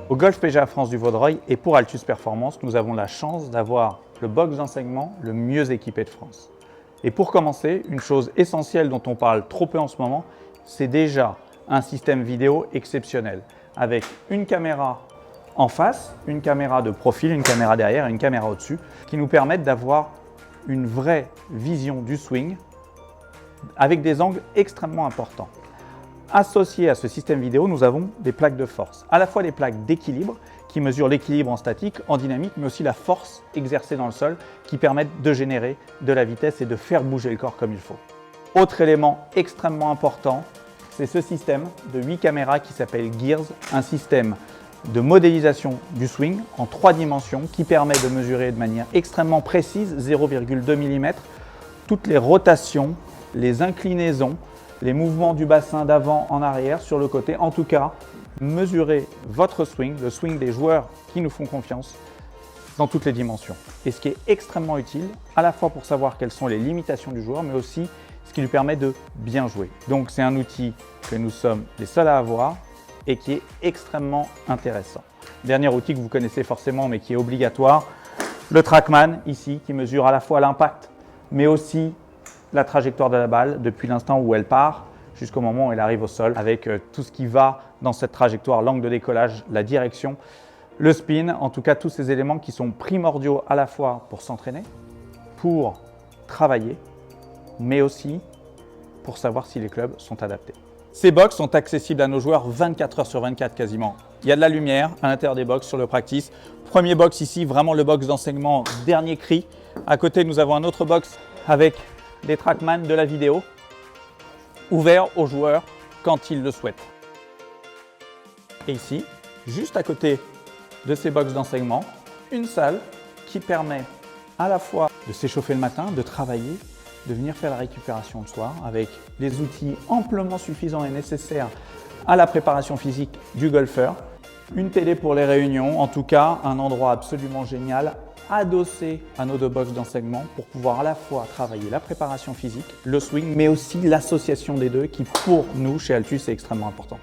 Au Golf PGA France du Vaudreuil et pour Altus Performance, nous avons la chance d'avoir le box d'enseignement le mieux équipé de France. Et pour commencer, une chose essentielle dont on parle trop peu en ce moment, c'est déjà un système vidéo exceptionnel avec une caméra en face, une caméra de profil, une caméra derrière et une caméra au-dessus qui nous permettent d'avoir une vraie vision du swing avec des angles extrêmement importants. Associé à ce système vidéo, nous avons des plaques de force, à la fois des plaques d'équilibre qui mesurent l'équilibre en statique, en dynamique, mais aussi la force exercée dans le sol qui permettent de générer de la vitesse et de faire bouger le corps comme il faut. Autre élément extrêmement important, c'est ce système de 8 caméras qui s'appelle Gears, un système de modélisation du swing en 3 dimensions qui permet de mesurer de manière extrêmement précise, 0,2 mm, toutes les rotations, les inclinaisons, les mouvements du bassin d'avant en arrière, sur le côté. En tout cas, mesurer votre swing, le swing des joueurs qui nous font confiance dans toutes les dimensions. Et ce qui est extrêmement utile, à la fois pour savoir quelles sont les limitations du joueur, mais aussi ce qui lui permet de bien jouer. Donc c'est un outil que nous sommes les seuls à avoir et qui est extrêmement intéressant. Dernier outil que vous connaissez forcément, mais qui est obligatoire, le TrackMan, ici, qui mesure à la fois l'impact, mais aussi la trajectoire de la balle depuis l'instant où elle part jusqu'au moment où elle arrive au sol avec tout ce qui va dans cette trajectoire, l'angle de décollage, la direction, le spin, en tout cas tous ces éléments qui sont primordiaux à la fois pour s'entraîner, pour travailler, mais aussi pour savoir si les clubs sont adaptés. Ces box sont accessibles à nos joueurs 24 heures sur 24 quasiment. Il y a de la lumière à l'intérieur des box sur le practice. Premier box ici, vraiment le box d'enseignement dernier cri. À côté, nous avons un autre box avec des TrackMan, de la vidéo, ouvert aux joueurs quand ils le souhaitent. Et ici, juste à côté de ces box d'enseignement, une salle qui permet à la fois de s'échauffer le matin, de travailler, de venir faire la récupération le soir avec les outils amplement suffisants et nécessaires à la préparation physique du golfeur, une télé pour les réunions, en tout cas un endroit absolument génial adossé à nos 2 box d'enseignement pour pouvoir à la fois travailler la préparation physique, le swing, mais aussi l'association des deux qui pour nous chez Altus est extrêmement importante.